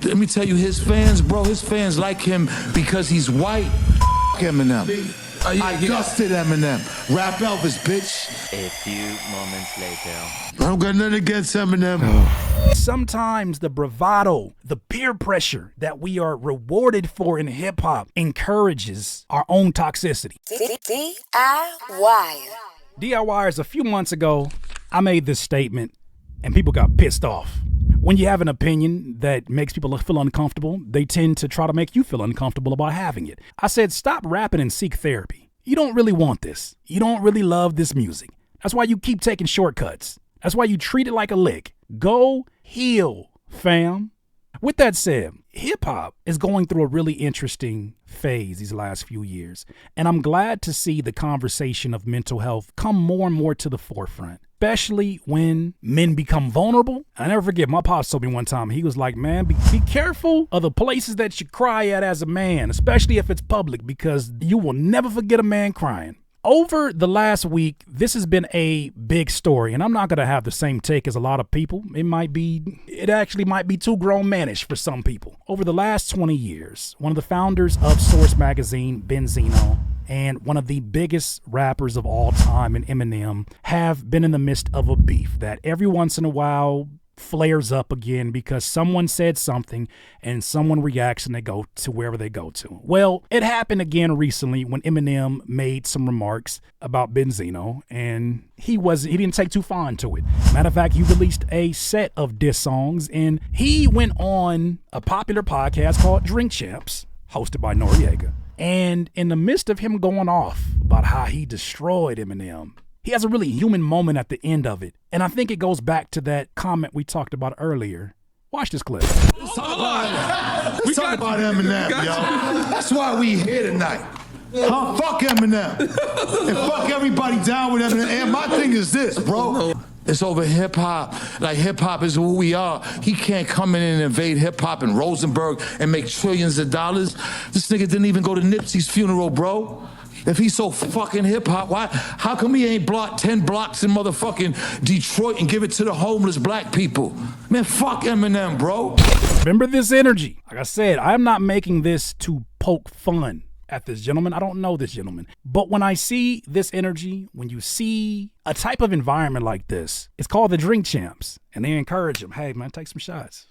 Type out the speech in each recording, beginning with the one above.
Let me tell you, his fans, bro, his fans like him because he's white. Eminem. I dusted Eminem. Rap Elvis, bitch. A few moments later. I don't got nothing against Eminem. Sometimes the bravado, the peer pressure that we are rewarded for in hip-hop encourages our own toxicity. DIY. DIYers, a few months ago, I made this statement and people got pissed off. When you have an opinion that makes people feel uncomfortable, they tend to try to make you feel uncomfortable about having it. I said, stop rapping and seek therapy. You don't really want this. You don't really love this music. That's why you keep taking shortcuts. That's why you treat it like a lick. Go heal, fam. With that said, hip-hop is going through a really interesting phase these last few years, and I'm glad to see the conversation of mental health come more and more to the forefront, especially when men become vulnerable. I never forget, my pops told me one time, he was like, man, be careful of the places that you cry at as a man, especially if it's public, because you will never forget a man crying. Over the last week, this has been a big story, and I'm not going to have the same take as a lot of people. It actually might be too grown manish for some people. Over the last 20 years, one of the founders of Source magazine, Benzino, and one of the biggest rappers of all time, in Eminem, have been in the midst of a beef that every once in a while flares up again because someone said something and someone reacts and they go to wherever they go to. Well, it happened again recently when Eminem made some remarks about Benzino, and he didn't take too fond to it. Matter of fact, he released a set of diss songs, and he went on a popular podcast called Drink Champs, hosted by Noriega. And in the midst of him going off about how he destroyed Eminem, he has a really human moment at the end of it. And I think it goes back to that comment we talked about earlier. Watch this clip. Let's talk about Eminem, yo. That's why we here tonight. Fuck Eminem. And fuck everybody down with Eminem. And my thing is this, bro. It's over hip-hop. Like, hip-hop is who we are. He can't come in and invade hip-hop in Rosenberg and make trillions of dollars. This nigga didn't even go to Nipsey's funeral, bro. If he's so fucking hip-hop, how come he ain't blocked 10 blocks in motherfucking Detroit and give it to the homeless black people? Man, fuck Eminem, bro. Remember this energy. Like I said, I'm not making this to poke fun at this gentleman. I don't know this gentleman. But when I see this energy, when you see a type of environment like this, it's called the Drink Champs. And they encourage him, hey, man, take some shots.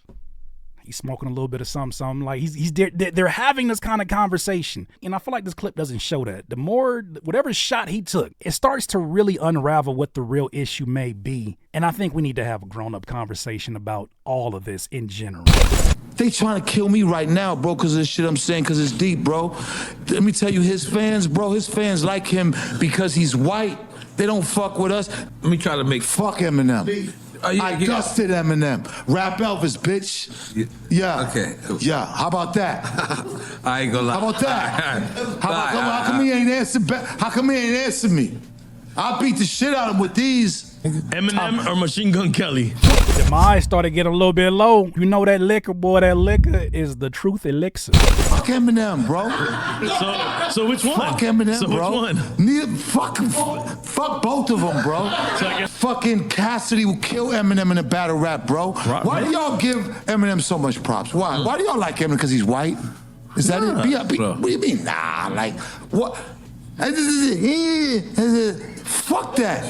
He's smoking a little bit of something. Like they're having this kind of conversation. And I feel like this clip doesn't show that. The more, whatever shot he took, it starts to really unravel what the real issue may be. And I think we need to have a grown-up conversation about all of this in general. They trying to kill me right now, bro, because of this shit I'm saying, because it's deep, bro. Let me tell you, his fans, bro, his fans like him because he's white. They don't fuck with us. Let me try to make... Fuck Eminem. I dusted Eminem. Rap Elvis, bitch. Yeah. Okay. Yeah. How about that? I ain't gonna lie. How about that? How come he ain't answered back? How come he ain't answered me? I beat the shit out of him with these. Eminem or Machine Gun Kelly? The mind started getting a little bit low. You know that liquor, boy, that liquor is the truth elixir. Fuck Eminem, bro. So which one? Fuck Eminem, so bro. Which one? Neither, fuck both of them, bro. Fucking Cassidy will kill Eminem in a battle rap, bro. Why do y'all give Eminem so much props? Why? Why do y'all like Eminem? Because he's white? Is that it? What do you mean? Nah, like, what? Fuck that.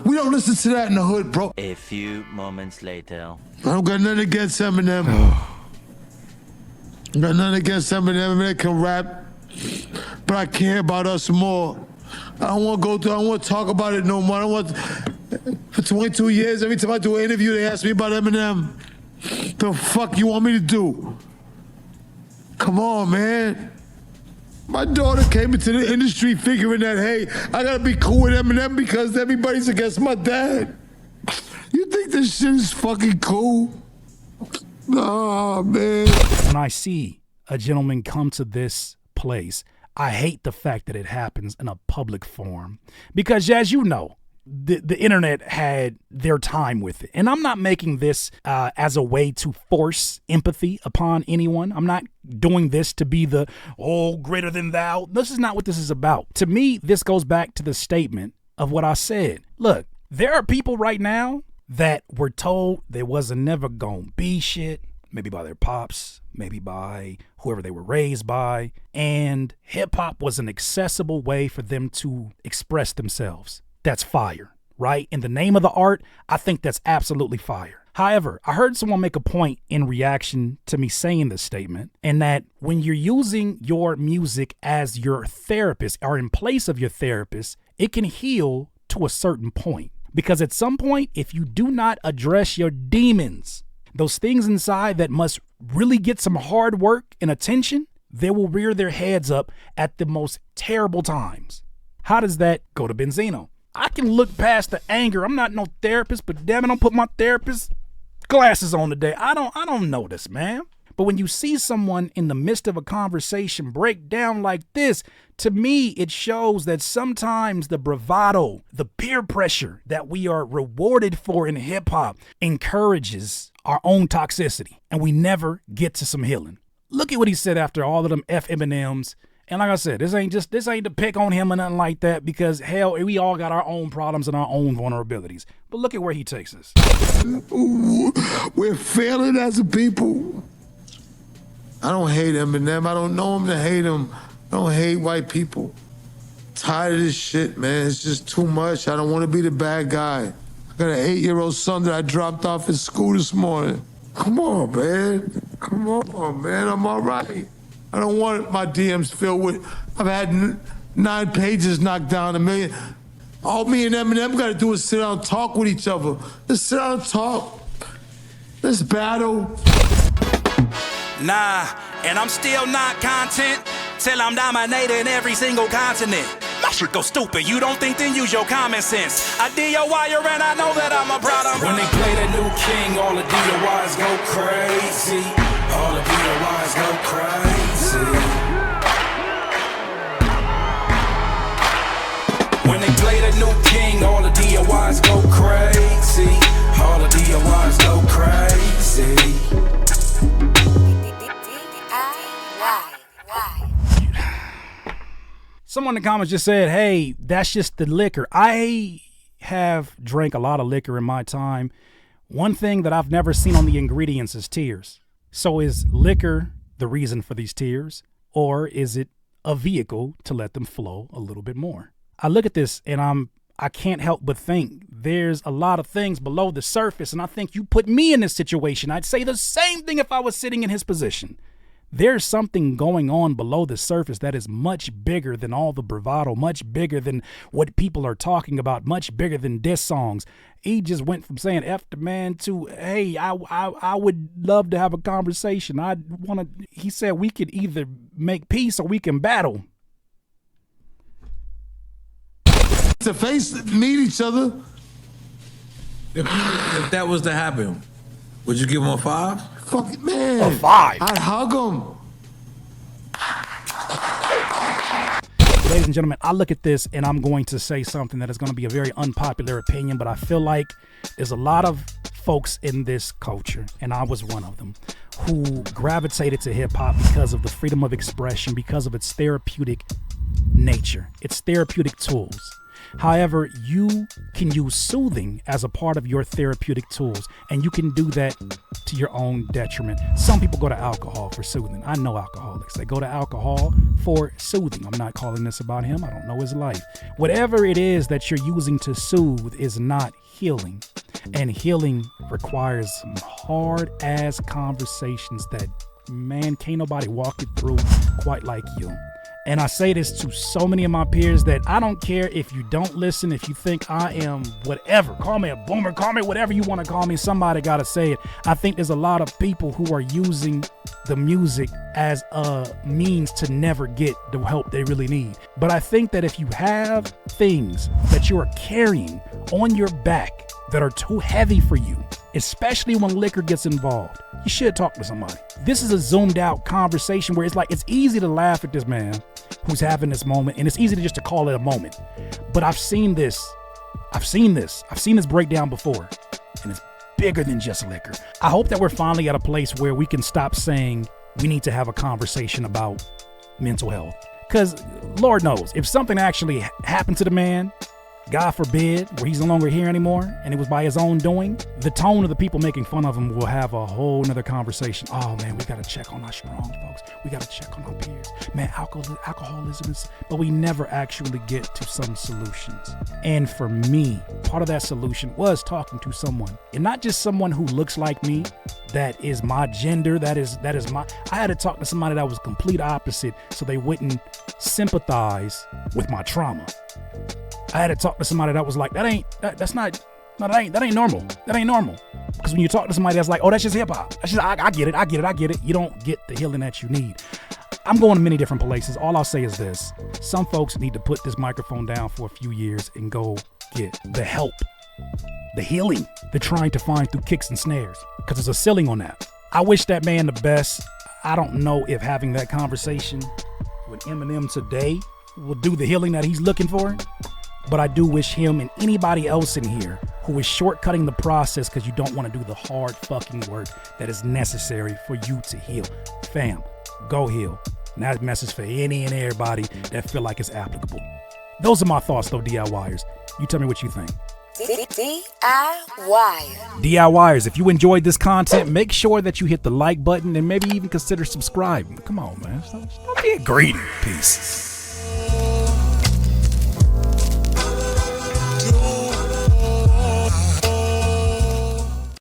We don't listen to that in the hood, bro. A few moments later. I don't got nothing against Eminem. I got nothing against Eminem. Eminem can rap, but I care about us more. I don't want to go through, I don't want to talk about it no more. I don't want, for 22 years, every time I do an interview, they ask me about Eminem. The fuck you want me to do? Come on, man. My daughter came into the industry figuring that, hey, I gotta be cool with Eminem because everybody's against my dad. You think this shit is fucking cool? Nah, man. When I see a gentleman come to this place, I hate the fact that it happens in a public forum. Because as you know, the internet had their time with it. And I'm not making this as a way to force empathy upon anyone. I'm not doing this to be the, greater than thou. This is not what this is about. To me, this goes back to the statement of what I said. Look, there are people right now that were told there wasn't never gonna be shit. maybe by their pops, maybe by whoever they were raised by. And hip hop was an accessible way for them to express themselves. That's fire, right? In the name of the art, I think that's absolutely fire. However, I heard someone make a point in reaction to me saying this statement, and that when you're using your music as your therapist or in place of your therapist, it can heal to a certain point. Because at some point, if you do not address your demons, those things inside that must really get some hard work and attention, they will rear their heads up at the most terrible times. How does that go to Benzino? I can look past the anger. I'm not no therapist, but damn it, I'll put my therapist glasses on today. I don't know this, man. But when you see someone in the midst of a conversation break down like this, to me, it shows that sometimes the bravado, the peer pressure that we are rewarded for in hip hop encourages our own toxicity, and we never get to some healing. Look at what he said after all of them Eminems. And like I said, this ain't to pick on him or nothing like that, because hell, we all got our own problems and our own vulnerabilities. But look at where he takes us. We're failing as a people. I don't hate Eminem. I don't know him to hate him. I don't hate white people. Tired of this shit, man. It's just too much. I don't want to be the bad guy. I got an 8-year-old son that I dropped off at school this morning. Come on, man. Come on, man. I'm all right. I don't want my DMs filled with, I've had 9 pages knocked down, 1 million. All me and Eminem got to do is sit down and talk with each other. Let's sit down and talk. Let's battle. Nah, and I'm still not content till I'm dominating every single continent. My shit go stupid, you don't think, then use your common sense. I DIY and I know that I'm a product. When they play the new king, all the DIYs go crazy. All the DIYs go crazy. When they play the new king, all the DIYs go crazy. All the DIYs go crazy. Someone in the comments just said, hey, that's just the liquor. I have drank a lot of liquor in my time. One thing that I've never seen on the ingredients is tears. So is liquor the reason for these tears, or is it a vehicle to let them flow a little bit more? I look at this and I can't help but think there's a lot of things below the surface, and I think you put me in this situation, I'd say the same thing if I was sitting in his position. There's something going on below the surface that is much bigger than all the bravado, much bigger than what people are talking about, much bigger than diss songs. He just went from saying F the man to, hey, I would love to have a conversation. He said we could either make peace or we can battle. To meet each other. If that was to happen, would you give him a 5? Fuck it, man. A 5. I'd hug him. Ladies and gentlemen, I look at this and I'm going to say something that is going to be a very unpopular opinion, but I feel like there's a lot of folks in this culture, and I was one of them, who gravitated to hip hop because of the freedom of expression, because of its therapeutic nature, its therapeutic tools. However, you can use soothing as a part of your therapeutic tools, and you can do that to your own detriment. Some people go to alcohol for soothing. I know alcoholics. They go to alcohol for soothing. I'm not calling this about him. I don't know his life. Whatever it is that you're using to soothe is not healing. And healing requires some hard-ass conversations that, man, can't nobody walk it through quite like you. And I say this to so many of my peers that I don't care if you don't listen, if you think I am whatever, call me a boomer, call me whatever you want to call me, somebody got to say it. I think there's a lot of people who are using the music as a means to never get the help they really need. But I think that if you have things that you are carrying on your back that are too heavy for you, especially when liquor gets involved, you should talk to somebody. This is a zoomed out conversation where it's easy to laugh at this man who's having this moment, and it's easy to just to call it a moment. But I've seen this breakdown before, and it's bigger than just liquor. I hope that we're finally at a place where we can stop saying we need to have a conversation about mental health. Because Lord knows, if something actually happened to the man, God forbid, where he's no longer here anymore, and it was by his own doing, the tone of the people making fun of him will have a whole nother conversation. Oh man, we gotta check on our strong folks. We gotta check on our peers. Man, alcoholism is, but we never actually get to some solutions. And for me, part of that solution was talking to someone, and not just someone who looks like me, that is my gender, that is my, I had to talk to somebody that was complete opposite so they wouldn't sympathize with my trauma. I had to talk to somebody that was like, that ain't normal. That ain't normal. Because when you talk to somebody that's like, oh, that's just hip hop. That's just, I get it. You don't get the healing that you need. I'm going to many different places. All I'll say is this. Some folks need to put this microphone down for a few years and go get the help, the healing they're trying to find through kicks and snares. Because there's a ceiling on that. I wish that man the best. I don't know if having that conversation with Eminem today will do the healing that he's looking for. But I do wish him and anybody else in here who is shortcutting the process because you don't want to do the hard fucking work that is necessary for you to heal. Fam, go heal. And that message for any and everybody that feel like it's applicable. Those are my thoughts though, DIYers. You tell me what you think. DIYers, if you enjoyed this content, make sure that you hit the like button and maybe even consider subscribing. Come on, man. Stop being greedy. Peace.